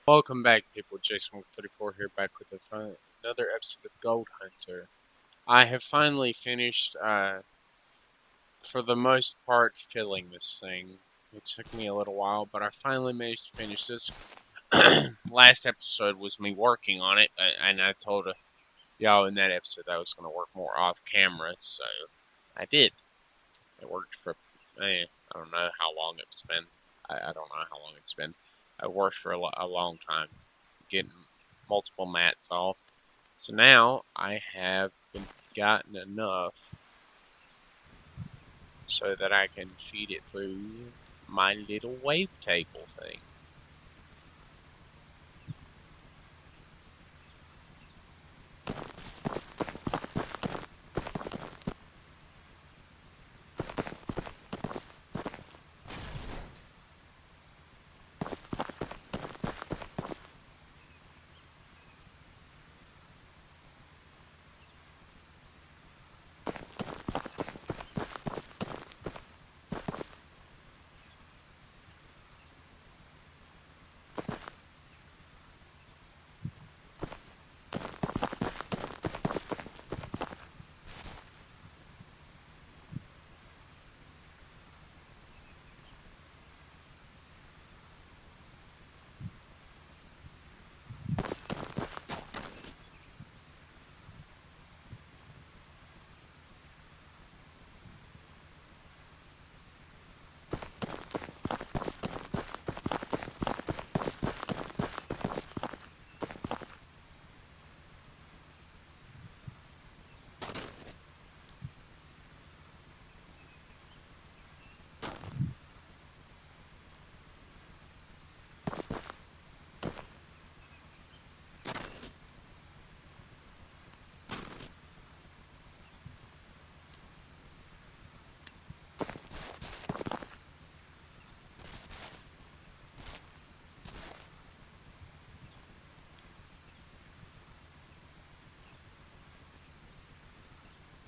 Welcome back, people. Jason34 here, back with another episode of Gold Hunter. I have finally finished, for the most part, filling this thing. It took me a little while, but I finally managed to finish this. Last episode was me working on it, and I told y'all in that episode that I was going to work more off camera, so I did. It worked for, I don't know how long it's been. I don't know how long it's been. I worked for a long time, getting multiple mats off. So now I have gotten enough so that I can feed it through my little wavetable thing.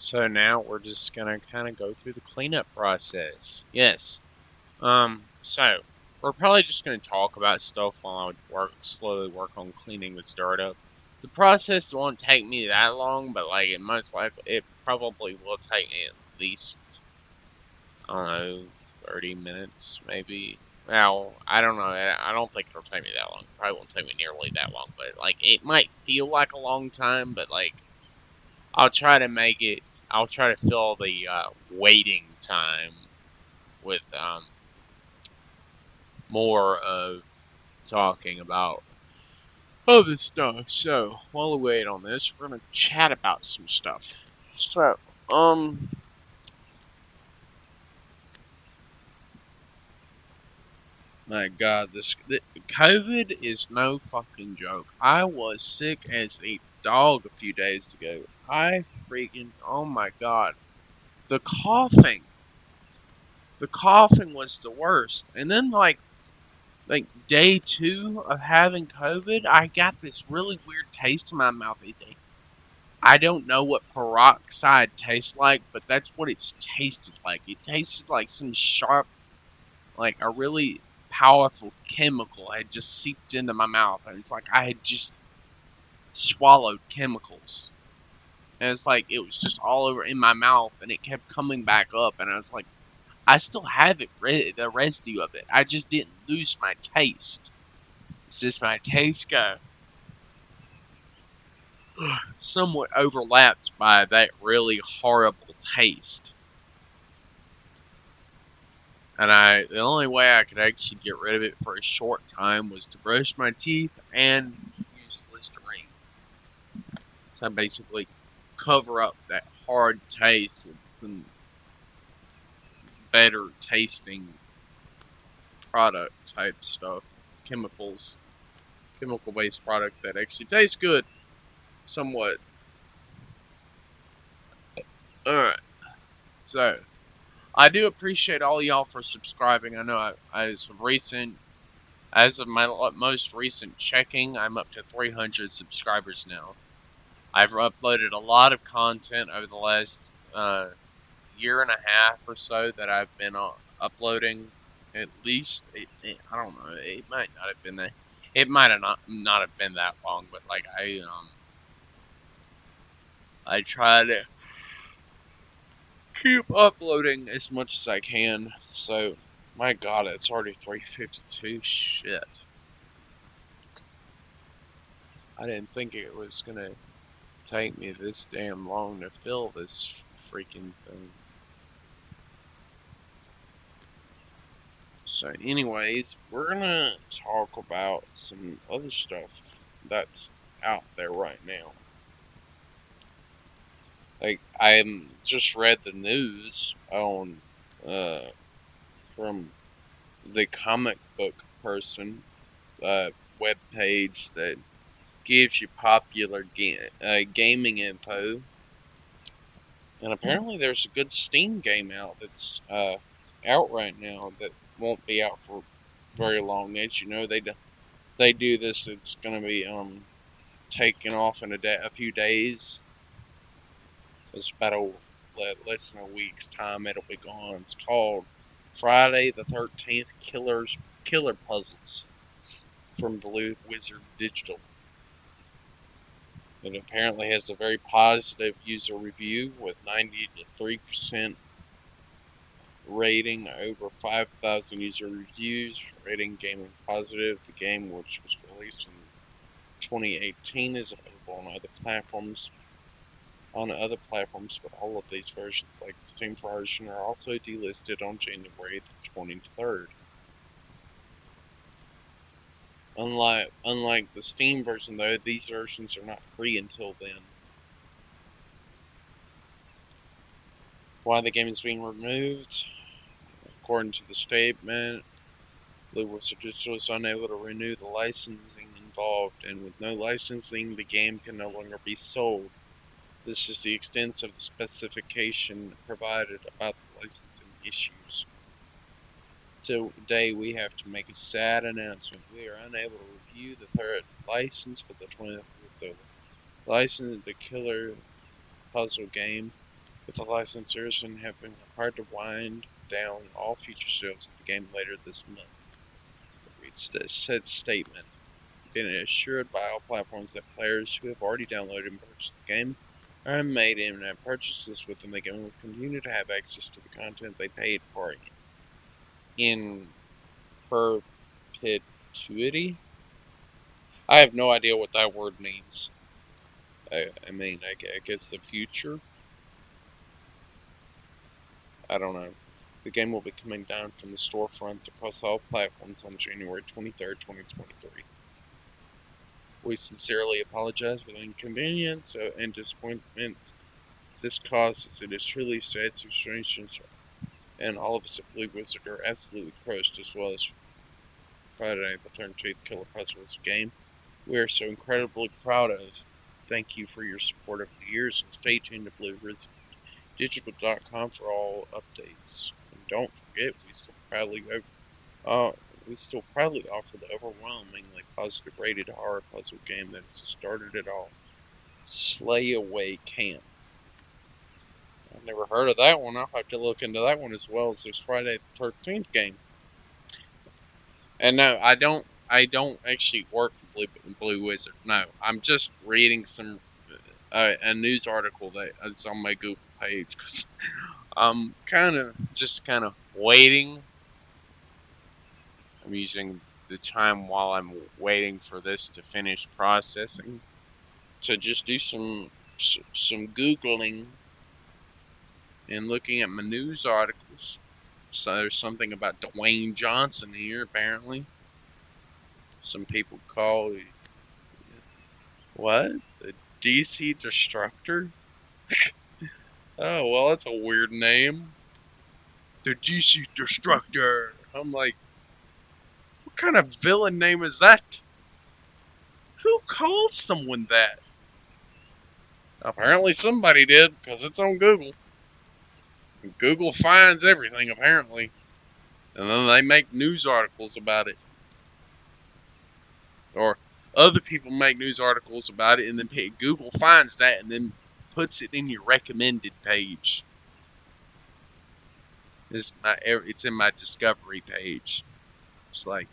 So now we're just gonna kind of go through the cleanup process. Yes. So we're probably just gonna talk about stuff while I slowly work on cleaning this dirt up. The process won't take me that long, but like it probably will take me at least, I don't know, 30 minutes maybe. Well, I don't know. I don't think it'll take me that long. Probably won't take me nearly that long, but like it might feel like a long time, but like I'll try to make it. I'll try to fill the waiting time with more of talking about other stuff. So while we wait on this, we're gonna chat about some stuff. So, my God, COVID is no fucking joke. I was sick as a dog a few days ago. Oh my God, the coughing, the coughing was the worst. And then like day two of having COVID, I got this really weird taste in my mouth. I don't know what peroxide tastes like, but that's what it's tasted like. It tasted like some sharp, like a really powerful chemical had just seeped into my mouth, and it's like I had just swallowed chemicals. And it's like it was just all over in my mouth, and it kept coming back up, and I was like, I still have it, the residue of it. I just didn't lose my taste. It's just my taste got somewhat overlapped by that really horrible taste. And the only way I could actually get rid of it for a short time was to brush my teeth and use Listerine. So I basically cover up that hard taste with some better tasting product type stuff, chemicals, chemical based products that actually taste good, somewhat. Alright, so I do appreciate all y'all for subscribing. I know as of my most recent checking, I'm up to 300 subscribers now. I've uploaded a lot of content over the last year and a half or so that I've been uploading. At least, I don't know, it might not have been that. It might have not have been that long, but like I try to keep uploading as much as I can. So my God, it's already 3:52. Shit, I didn't think it was gonna take me this damn long to fill this freaking thing. So, anyways, we're gonna talk about some other stuff that's out there right now. Like, I just read the news on uh from the comic book person web page that gives you popular gaming info, and apparently there's a good Steam game out that's out right now that won't be out for very long. As you know, they do this. It's gonna be taken off in a few days. It's about less than a week's time. It'll be gone. It's called Friday the 13th Killer Puzzles from Blue Wizard Digital. It apparently has a very positive user review with 93% rating, over 5,000 user reviews, rating gaming positive. The game, which was released in 2018, is available on other platforms, but all of these versions, like the Steam version, are also delisted on January 23rd. Unlike the Steam version, though, these versions are not free until then. Why the game is being removed? According to the statement, Blue Wizard Digital is unable to renew the licensing involved, and with no licensing, the game can no longer be sold. This is the extent of the specification provided about the licensing issues. Today, we have to make a sad announcement. We are unable to review the third license for the license, the Killer Puzzle game, with the licensors, and have been required to wind down all future sales of the game later this month. Reads the said statement. Been assured by all platforms that players who have already downloaded and purchased the game or made in-app purchases within the game will continue to have access to the content they paid for in perpetuity. I have no idea what that word means. I guess the future. I don't know. The game will be coming down from the storefronts across all platforms on January 23rd, 2023. We sincerely apologize for the inconvenience and disappointments this causes. It is truly a sad situation, and all of us at Blue Wizard are absolutely crushed, as well as Friday the 13th Killer Puzzles game we are so incredibly proud of. Thank you for your support over the years, and stay tuned to BlueWizardDigital.com for all updates. And don't forget, uh, we still proudly offer the overwhelmingly positive rated horror puzzle game that has started it all. Slay Away Camp. I've never heard of that one. I'll have to look into that one as well as this Friday the 13th game. And no, I don't. I don't actually work for Blue Wizard. No, I'm just reading a news article that is on my Google page because I'm kind of waiting. I'm using the time while I'm waiting for this to finish processing to just do some googling and looking at my news articles. So there's something about Dwayne Johnson here, apparently. Some people call what? The DC Destructor? Oh, well, that's a weird name. The DC Destructor. I'm like, what kind of villain name is that? Who calls someone that? Apparently somebody did, because it's on Google. Google finds everything, apparently. And then they make news articles about it. Or other people make news articles about it, and then Google finds that and then puts it in your recommended page. It's in my discovery page. It's like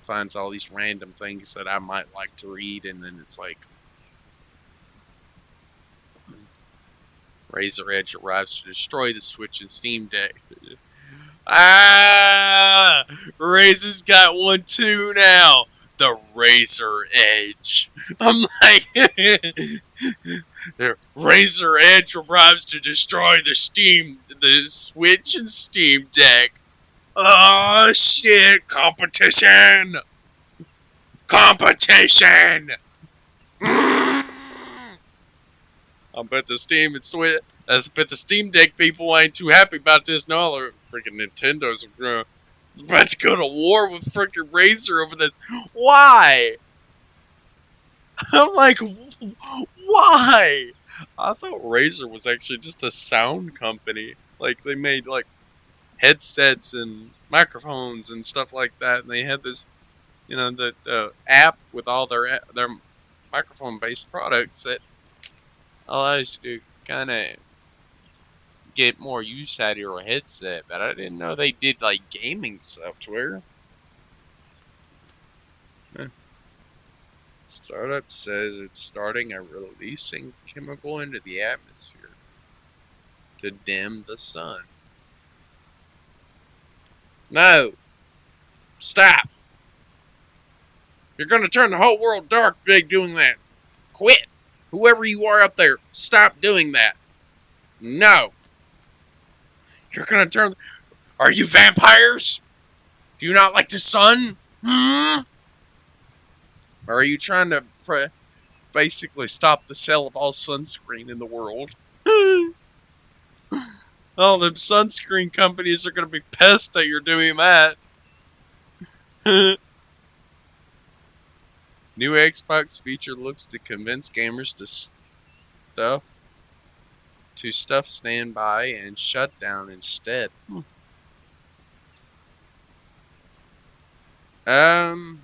finds all these random things that I might like to read, and then it's like Razor Edge arrives to destroy the Switch and Steam Deck. Ah, Razor's got one too now. The Razor Edge. I'm like, the Razor Edge arrives to destroy the Switch and Steam Deck. Oh shit! Competition! Competition! Mm. I bet the Steam and Switch. I bet the Steam Deck people ain't too happy about this. No, freaking Nintendo's about to go to war with freaking Razer over this. Why? I'm like, why? I thought Razer was actually just a sound company. Like they made like headsets and microphones and stuff like that, and they had this, the app with all their microphone based products that allows you to kind of get more use out of your headset. But I didn't know they did like gaming software. Startup says it's starting a releasing chemical into the atmosphere to dim the sun. No! Stop! You're gonna turn the whole world dark by doing that. Quit! Whoever you are out there, stop doing that. No! You're gonna turn. Are you vampires? Do you not like the sun? Hmm? Or are you trying to basically stop the sale of all sunscreen in the world? All them sunscreen companies are going to be pissed that you're doing that. New Xbox feature looks to convince gamers stuff stuff standby and shut down instead. Um,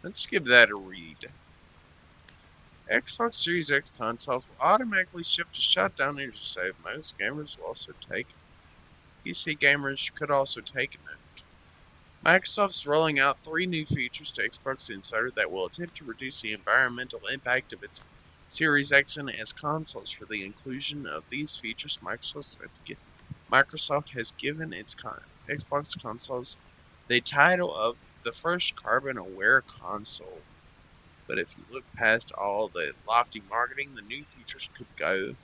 let's give that a read. Xbox Series X consoles will automatically shift to shutdown energy save. Most gamers will also take. PC gamers could also take note. Microsoft's rolling out 3 new features to Xbox Insider that will attempt to reduce the environmental impact of its Series X and S consoles. For the inclusion of these features, Microsoft has given its Xbox consoles the title of the first carbon-aware console. But if you look past all the lofty marketing, the new features could go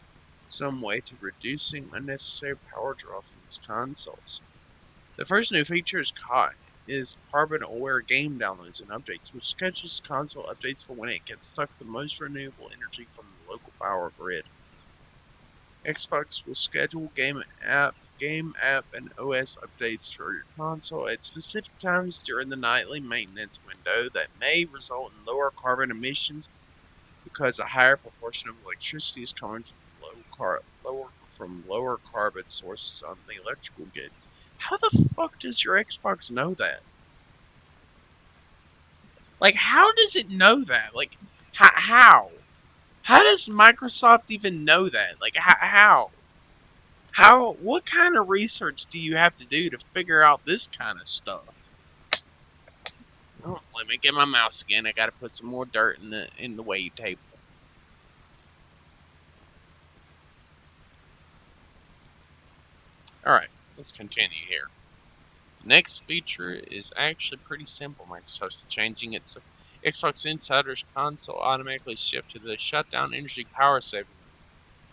some way to reducing unnecessary power draw from its consoles. The first new feature is carbon-aware game downloads and updates, which schedules console updates for when it gets stuck for the most renewable energy from the local power grid. Xbox will schedule game app, and OS updates for your console at specific times during the nightly maintenance window that may result in lower carbon emissions because a higher proportion of electricity is coming from lower carbon sources on the electrical grid. How the fuck does your Xbox know that? Like, how does it know that? Like, how? How does Microsoft even know that? Like, how? How? What kind of research do you have to do to figure out this kind of stuff? Oh, let me get my mouse again. I gotta put some more dirt in the wave table. Alright, let's continue here. Next feature is actually pretty simple. Microsoft is changing its Xbox Insider's console automatically shift to the shutdown energy power saving mode.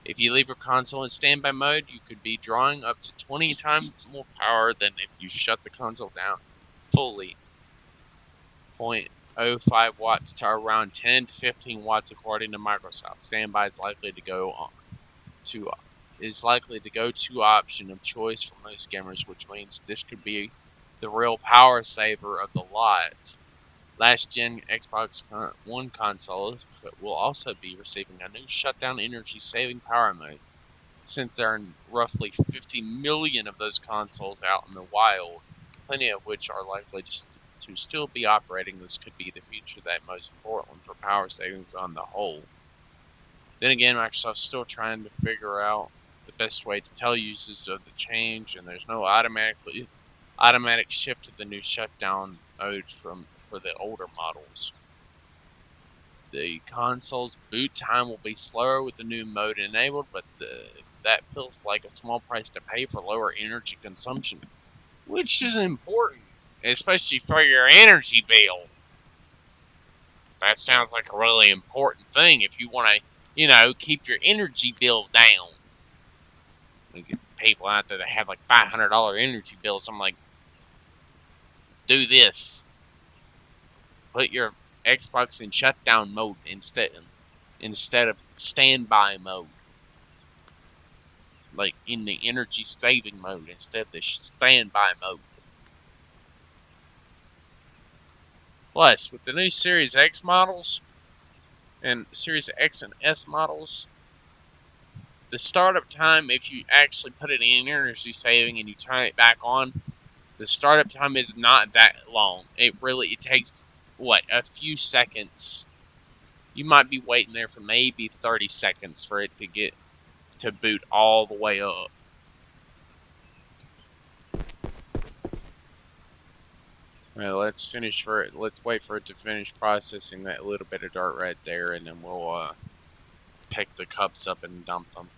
If you leave your console in standby mode, you could be drawing up to 20 times more power than if you shut the console down fully. 0.05 watts to around 10 to 15 watts according to Microsoft. Standby is likely to go-to option of choice for most gamers, which means this could be the real power saver of the lot. Last-gen Xbox One consoles will also be receiving a new shutdown energy-saving power mode. Since there are roughly 50 million of those consoles out in the wild, plenty of which are likely to still be operating, this could be the feature that most important for power savings on the whole. Then again, Microsoft's still trying to figure out the best way to tell users of the change, and there's no Automatic shift to the new shutdown mode for the older models. The console's boot time will be slower with the new mode enabled, but that feels like a small price to pay for lower energy consumption, which is important, especially for your energy bill. That sounds like a really important thing if you want to, keep your energy bill down. We get people out there that have like $500 energy bills. I'm like, do this. Put your Xbox in shutdown mode instead of standby mode. Like in the energy saving mode instead of the standby mode. Plus, with the new Series X models and Series X and S models, the startup time, if you actually put it in energy saving and you turn it back on, the startup time is not that long. It takes, what, a few seconds. You might be waiting there for maybe 30 seconds for it to get to boot all the way up. Well, let's wait for it to finish processing that little bit of dirt right there, and then we'll pick the cups up and dump them.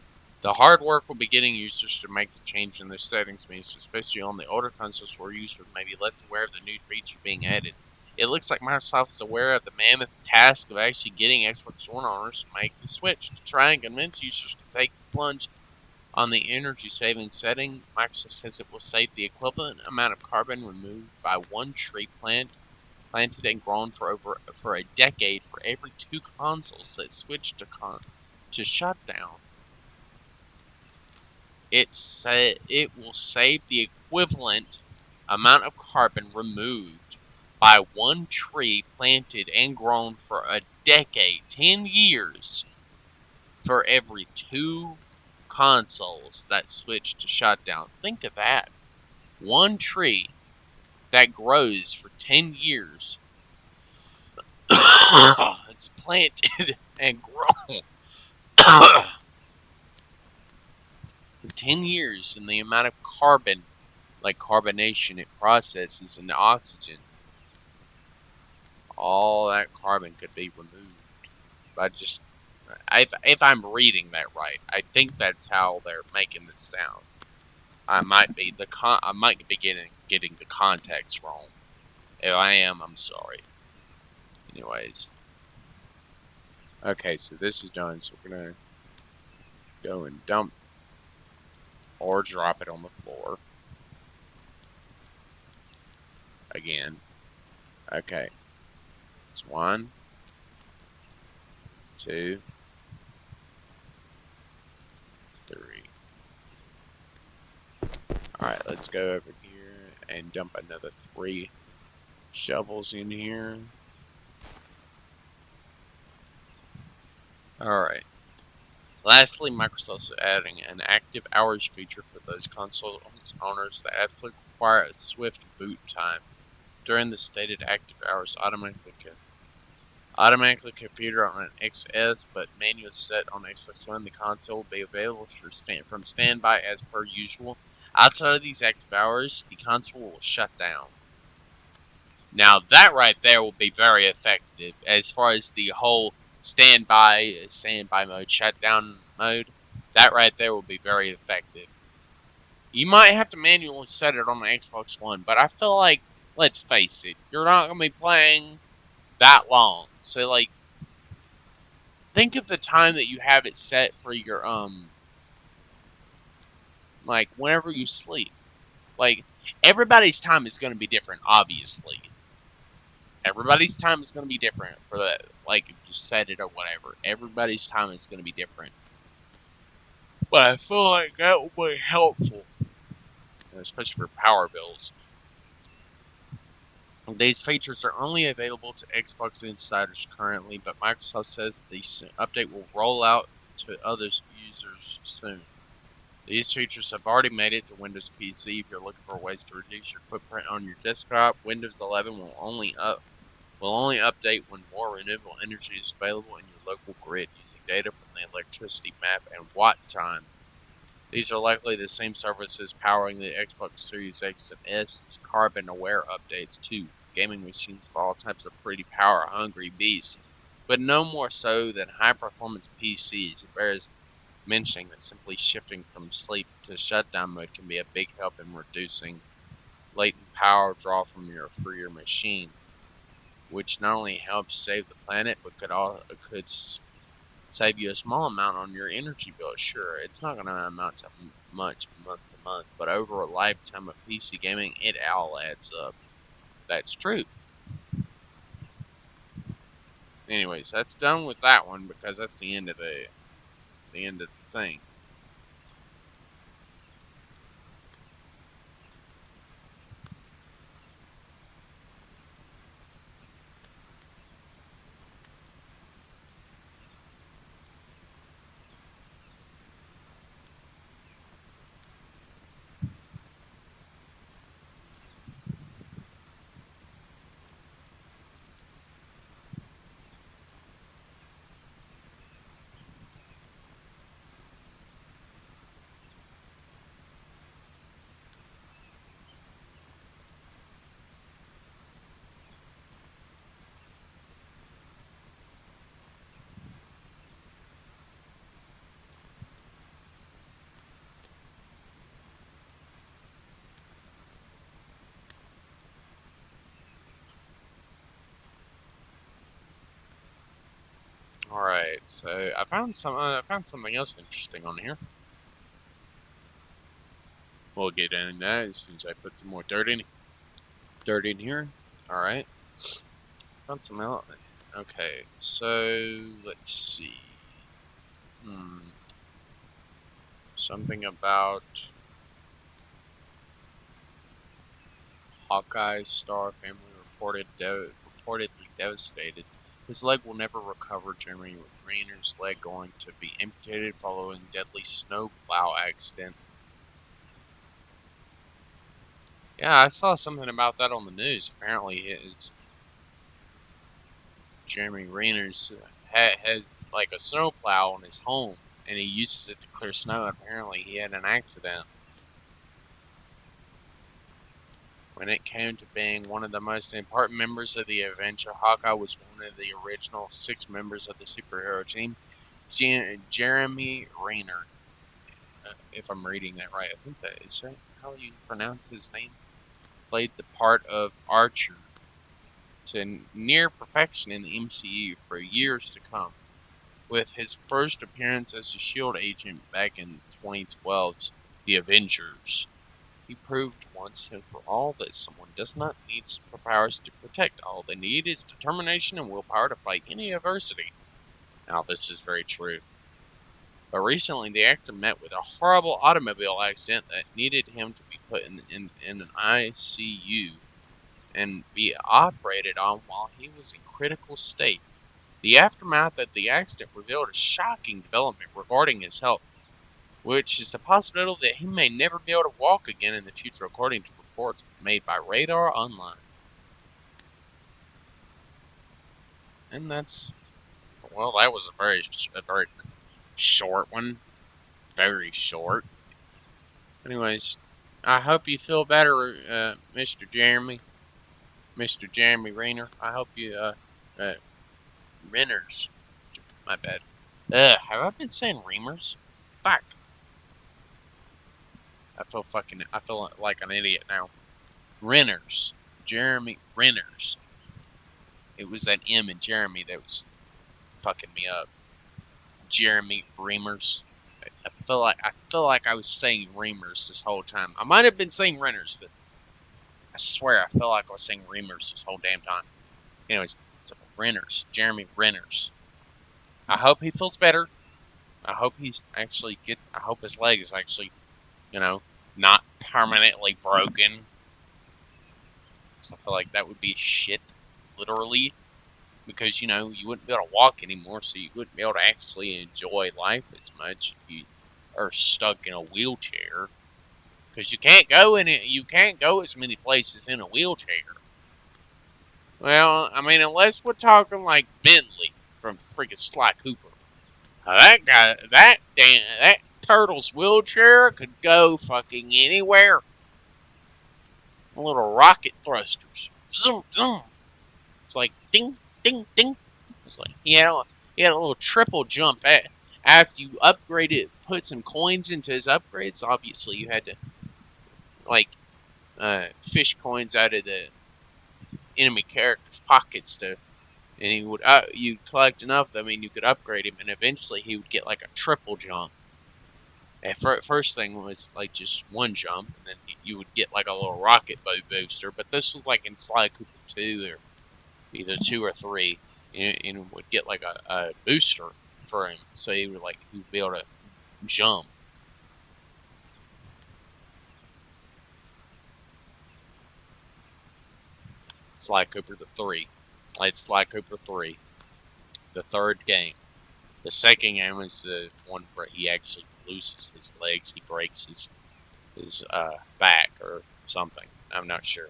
The hard work will be getting users to make the change in their settings means, especially on the older consoles where users may be less aware of the new features being added. It looks like Microsoft is aware of the mammoth task of actually getting Xbox One owners to make the switch. To try and convince users to take the plunge on the energy saving setting, Microsoft says it will save the equivalent amount of carbon removed by one tree planted and grown for a decade for every 2 consoles that switch to shutdown. It will save the equivalent amount of carbon removed by one tree planted and grown for a decade, 10 years, for every 2 consoles that switch to shutdown. Think of that. One tree that grows for 10 years. It's planted and grown for 10 years, and the amount of carbon, like carbonation, it processes into oxygen. All that carbon could be removed by just. If I'm reading that right, I think that's how they're making this sound. I might be getting the context wrong. If I am, I'm sorry. Anyways, okay, so this is done. So we're gonna go and dump or drop it on the floor again. Okay, it's 1, 2, 3. All right, let's go over here and dump another 3 shovels in here. Alright. Lastly, Microsoft's adding an active hours feature for those console owners that absolutely require a swift boot time. During the stated active hours, automatically computer on an XS, but manual set on Xbox One, the console will be available from standby as per usual. Outside of these active hours, the console will shut down. Now that right there will be very effective as far as the whole standby mode, shutdown mode. That right there will be very effective. You might have to manually set it on the Xbox One, but I feel like, let's face it, you're not gonna be playing that long. So like, think of the time that you have it set for your like whenever you sleep. Like everybody's time is gonna be different, obviously. Everybody's time is going to be different for that. Like, if you set it or whatever. Everybody's time is going to be different. But I feel like that will be helpful, especially for power bills. These features are only available to Xbox insiders currently, but Microsoft says the update will roll out to other users soon. These features have already made it to Windows PC. If you're looking for ways to reduce your footprint on your desktop, Windows 11 will only update when more renewable energy is available in your local grid using data from the electricity map and watt time These are likely the same services powering the Xbox Series X and S's carbon-aware updates too. Gaming machines of all types are pretty power-hungry beasts, but no more so than high-performance PCs. It bears mentioning that simply shifting from sleep to shutdown mode can be a big help in reducing latent power draw from your machine, which not only helps save the planet but could save you a small amount on your energy bill. Sure, it's not going to amount to much month to month, but over a lifetime of PC gaming, it all adds up. That's true. Anyways, that's done with that one because that's the end of the thing. All right, so I found something else interesting on here. We'll get into that as soon as I put some more dirt in here. All right, found some else. Okay, so let's see. Hmm, something about Hawkeye's star family reportedly devastated. His leg will never recover. Jeremy Rainer's leg going to be amputated following deadly snowplow accident. Yeah, I saw something about that on the news. Apparently, his Jeremy Rainer's has like a snowplow in his home, and he uses it to clear snow. Apparently, he had an accident. When it came to being one of the most important members of the Avenger, Hawkeye was one of the original 6 members of the superhero team. Jeremy Rayner, if I'm reading that right, I think that is right. How you pronounce his name? Played the part of Archer to near perfection in the MCU for years to come. With his first appearance as a SHIELD agent back in 2012's The Avengers, he proved once and for all that someone does not need superpowers to protect. All they need is determination and willpower to fight any adversity. Now, this is very true. But recently, the actor met with a horrible automobile accident that needed him to be put in an ICU and be operated on while he was in critical state. The aftermath of the accident revealed a shocking development regarding his health, which is the possibility that he may never be able to walk again in the future, according to reports made by Radar Online. And that's, well, that was a very short one, very short. Anyways, I hope you feel better, Mr. Jeremy Rayner. I hope you, uh, Renners, my bad. Have I been saying Reamers? Fuck. I feel like an idiot now. Renners. Jeremy Renners. It was that M in Jeremy that was fucking me up. Jeremy Reamers. I feel like I was saying Reamers this whole time. I might have been saying Renners, but I swear I feel like I was saying Reamers this whole damn time. Anyways, it's Renners. Jeremy Renners. I hope he feels better. I hope I hope his leg is actually, you know, not permanently broken. So I feel like that would be shit, literally, because you wouldn't be able to walk anymore, so you wouldn't be able to actually enjoy life as much if you are stuck in a wheelchair. Because you can't go as many places in a wheelchair. Well, I mean, unless we're talking like Bentley from freaking Sly Cooper. That guy, that damn, that turtle's wheelchair could go fucking anywhere. Little rocket thrusters. Zoom, zoom. It's like ding, ding, ding. It's like he had a little triple jump after you upgraded, put some coins into his upgrades. Obviously, you had to like fish coins out of the enemy character's pockets to, and he would you collect enough. I mean, you could upgrade him, and eventually he would get like a triple jump. At first thing was like just one jump, and then you would get like a little rocket boat booster. But this was like in Sly Cooper 2 or either 2 or 3, and would get like a booster for him, so he would be able to jump. Sly Cooper the 3, like Sly Cooper 3, the third game. The second game is the one where he actually loses his legs. He breaks his back or something. I'm not sure.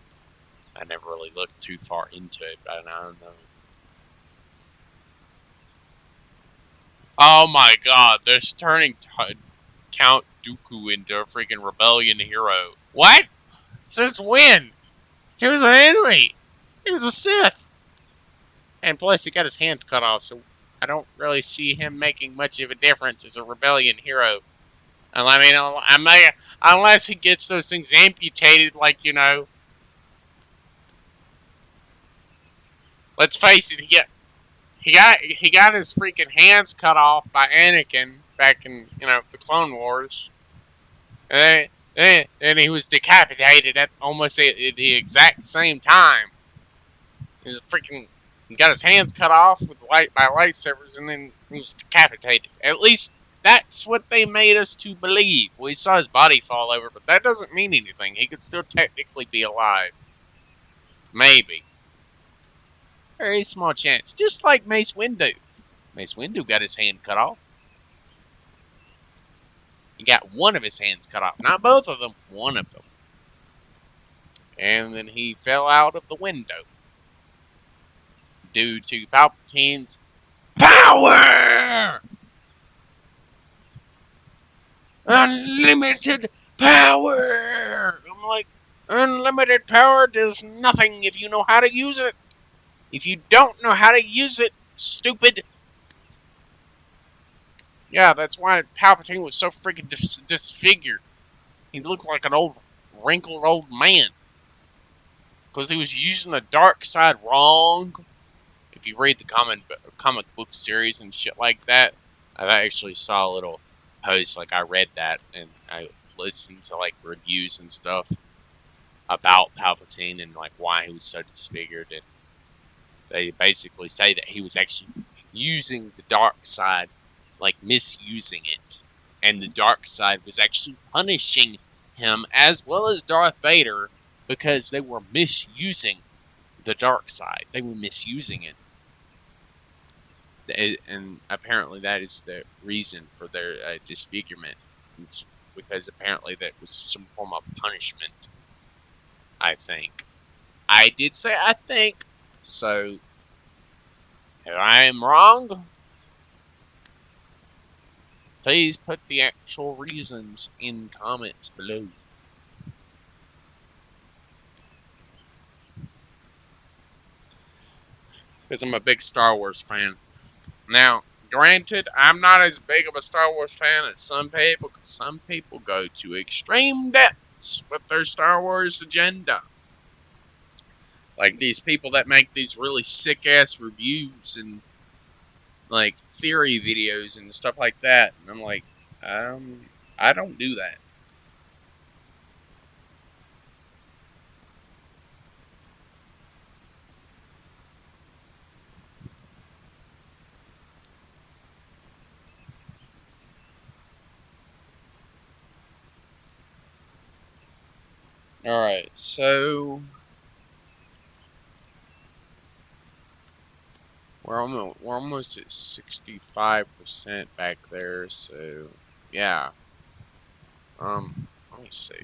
I never really looked too far into it, but I don't know. Oh my god, they're turning Count Dooku into a freaking rebellion hero. What? Since when? He was an enemy. He was a Sith. And plus, he got his hands cut off, so I don't really see him making much of a difference as a rebellion hero. I mean, unless he gets those things amputated, like, let's face it, he got his freaking hands cut off by Anakin back in the Clone Wars, and then he was decapitated at almost the exact same time. He was freaking. He got his hands cut off by lightsabers, and then he was decapitated. At least that's what they made us to believe. We saw his body fall over, but that doesn't mean anything. He could still technically be alive. Maybe. Very small chance. Just like Mace Windu. Mace Windu got his hand cut off. He got one of his hands cut off. Not both of them, one of them. And then he fell out of the window due to Palpatine's power! Unlimited power! I'm like, unlimited power does nothing if you know how to use it. If you don't know how to use it, stupid. Yeah, that's why Palpatine was so freaking disfigured. He looked like an old, wrinkled old man. Because he was using the dark side wrong. If you read the comic book series and shit like that, I actually saw a little post, like I read that, and I listened to like reviews and stuff about Palpatine and like why he was so disfigured, and they basically say that he was actually using the dark side, like misusing it, and the dark side was actually punishing him as well as Darth Vader because they were misusing the dark side. They were misusing it. And apparently that is the reason for their disfigurement. It's because apparently that was some form of punishment, I think. I did say I think, so if I am wrong, please put the actual reasons in comments below. Because I'm a big Star Wars fan. Now, granted, I'm not as big of a Star Wars fan as some people, because some people go to extreme depths with their Star Wars agenda. Like these people that make these really sick ass reviews and like theory videos and stuff like that. And I'm like, I don't do that. Alright, so we're almost at 65% back there, so yeah. Let me see.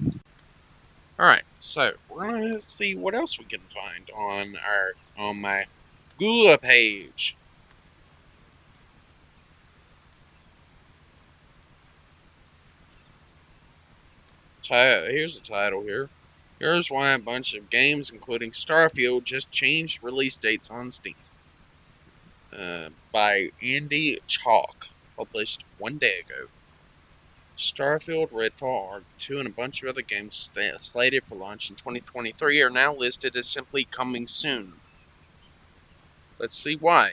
Alright, so we're gonna see what else we can find on my Google page. Here's the title here. Here's why a bunch of games, including Starfield, just changed release dates on Steam. By Andy Chalk, published 1 day ago. Starfield, Redfall, Arc 2, and a bunch of other games slated for launch in 2023 are now listed as simply coming soon. Let's see why.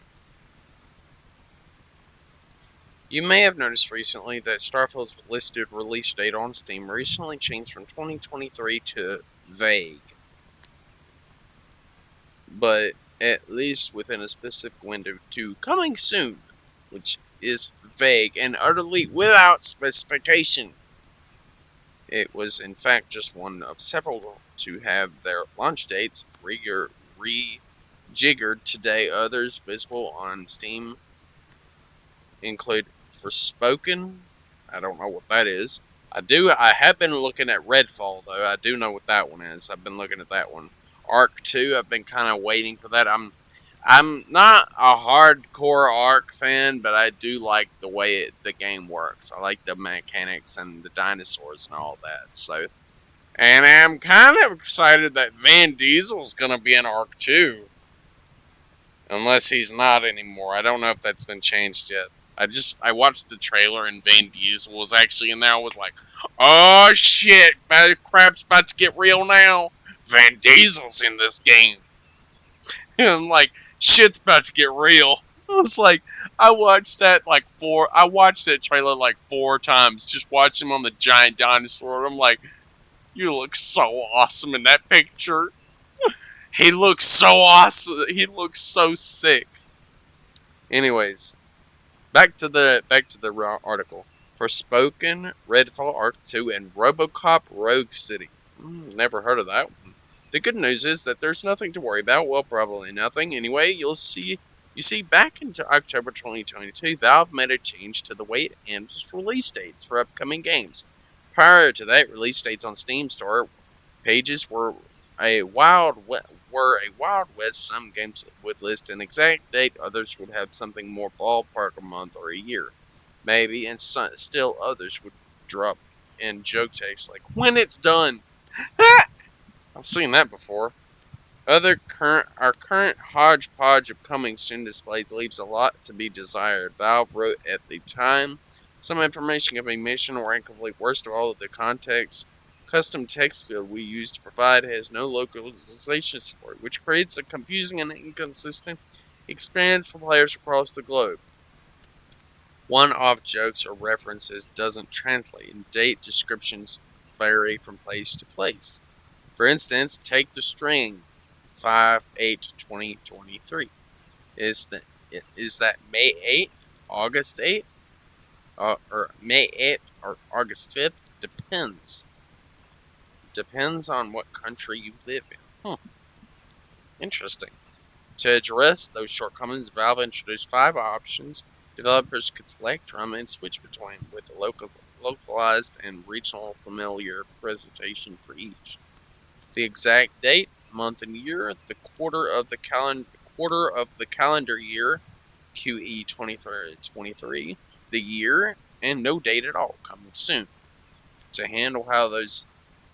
You may have noticed recently that Starfield's listed release date on Steam recently changed from 2023 to vague, but at least within a specific window, to coming soon, which is vague and utterly without specification. It was in fact just one of several to have their launch dates rejiggered today. Others visible on Steam include Forspoken. I don't know what that is. I have been looking at Redfall though. I do know what that one is. I've been looking at that one. Arc 2, I've been kind of waiting for that. I'm not a hardcore Arc fan, but I do like the way the game works. I like the mechanics and the dinosaurs and all that. So, and I'm kind of excited that Van Diesel's gonna be in Arc 2. Unless he's not anymore. I don't know if that's been changed yet. I watched the trailer and Vin Diesel was actually in there. I was like, oh shit, crap's about to get real now. Vin Diesel's in this game. And I'm like, shit's about to get real. I was like, I watched that trailer like 4 times. Just watch him on the giant dinosaur. I'm like, you look so awesome in that picture. He looks so awesome. He looks so sick. Anyways, back to the article. Forspoken, Redfall Arc 2, and RoboCop Rogue City. Never heard of that one. The good news is that there's nothing to worry about. Well, probably nothing. Anyway, You see, back into October 2022, Valve made a change to the way it handles release dates for upcoming games. Prior to that, release dates on Steam Store pages a wild west. Some games would list an exact date, others would have something more ballpark, a month or a year, maybe, and still others would drop in joke text like "when it's done." I've seen that before. Our current hodgepodge of coming soon displays leaves a lot to be desired. Valve wrote at the time, some information can be missing or incomplete. Worst of all, the context custom text field we use to provide has no localization support, which creates a confusing and inconsistent experience for players across the globe. One-off jokes or references doesn't translate, and date descriptions vary from place to place. For instance, take the string 5/8/2023. Is that May 8th, August 8th, or May 8th or August 5th? Depends. Depends on what country you live in. Interesting. To address those shortcomings, Valve introduced 5 options developers could select from and switch between, with a localized and regional familiar presentation for each. The exact date, month, and year, the quarter of the calendar year, QE 2023, the year, and no date at all, coming soon. To handle how those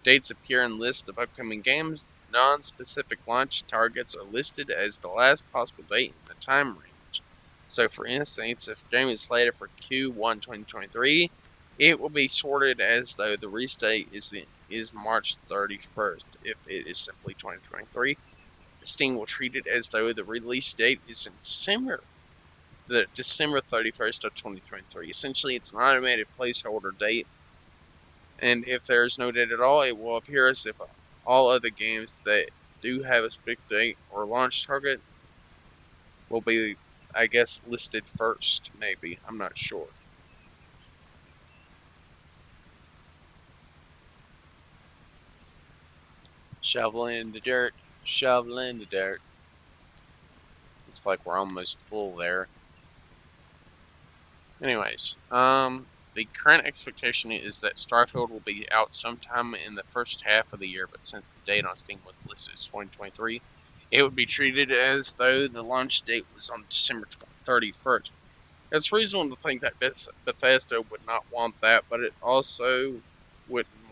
dates appear in lists of upcoming games, non-specific launch targets are listed as the last possible date in the time range. So, for instance, if a game is slated for Q1 2023, it will be sorted as though the release date is March 31st. If it is simply 2023, Steam will treat it as though the release date is in December 31st of 2023. Essentially, it's an automated placeholder date, and if there is no date at all, it will appear as if all other games that do have a specific date or launch target will be, I guess, listed first, maybe. I'm not sure. Shoveling in the dirt, shoveling in the dirt. Looks like we're almost full there. Anyways, the current expectation is that Starfield will be out sometime in the first half of the year, but since the date on Steam was listed as 2023, it would be treated as though the launch date was on December 31st. It's reasonable to think that Bethesda would not want that, but it also wouldn't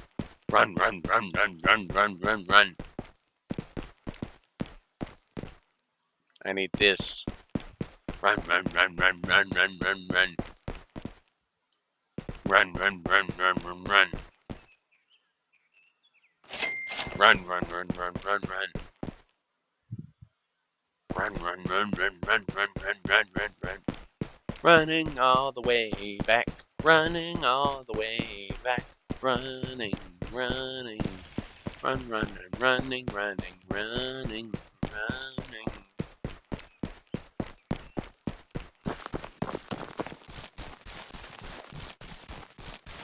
Run, run, run, run, run, run, run, run. I need this. Run, run, run, run, run, run, run, run. Run, run, run, run, run, run. Run, run, run, run, run, run. Run, run, run, run, run, run, run, run, run, run. Running all the way back. Running all the way back. Running, running. Run, run, running, running, running, running.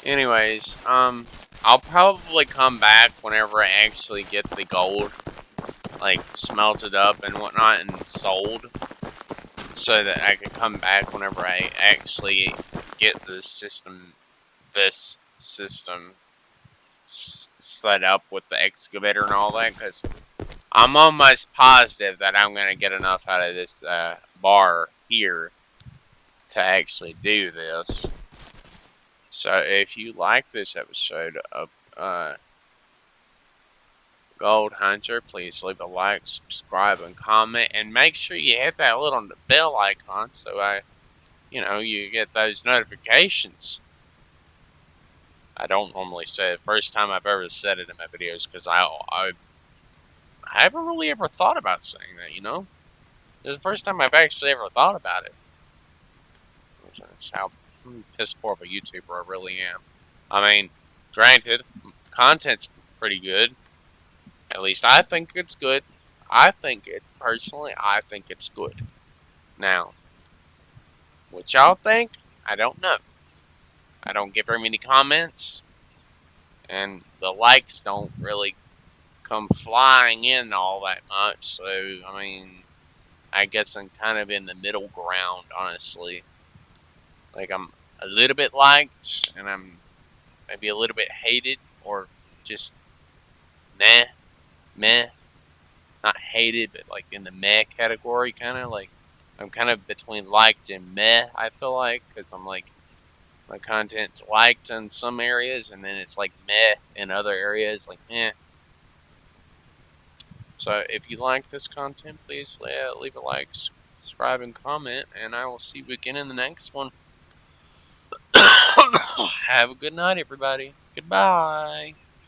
Anyways, I'll probably come back whenever I actually get the gold, like, smelted up and whatnot and sold, so that I could come back whenever I actually get this system set up with the excavator and all that, because I'm almost positive that I'm going to get enough out of this bar here to actually do this. So if you like this episode of Gold Hunter, please leave a like, subscribe, and comment, and make sure you hit that little bell icon so you get those notifications. I don't normally say it. First time I've ever said it in my videos, because I haven't really ever thought about saying that. It's the first time I've actually ever thought about it. That's how piss poor of a YouTuber I really am. I mean, granted, content's pretty good. At least I think it's good. Personally, I think it's good. Now, what y'all think, I don't know. I don't get very many comments, and the likes don't really come flying in all that much, so, I mean, I guess I'm kind of in the middle ground, honestly. Like, I'm a little bit liked, and I'm maybe a little bit hated, or just meh. Not hated, but like in the meh category, kind of like I'm kind of between liked and meh. I feel like, because I'm like my content's liked in some areas, and then it's like meh in other areas, like eh. So if you like this content, please leave a like, subscribe, and comment, and I will see you again in the next one. Have a good night, everybody. Goodbye.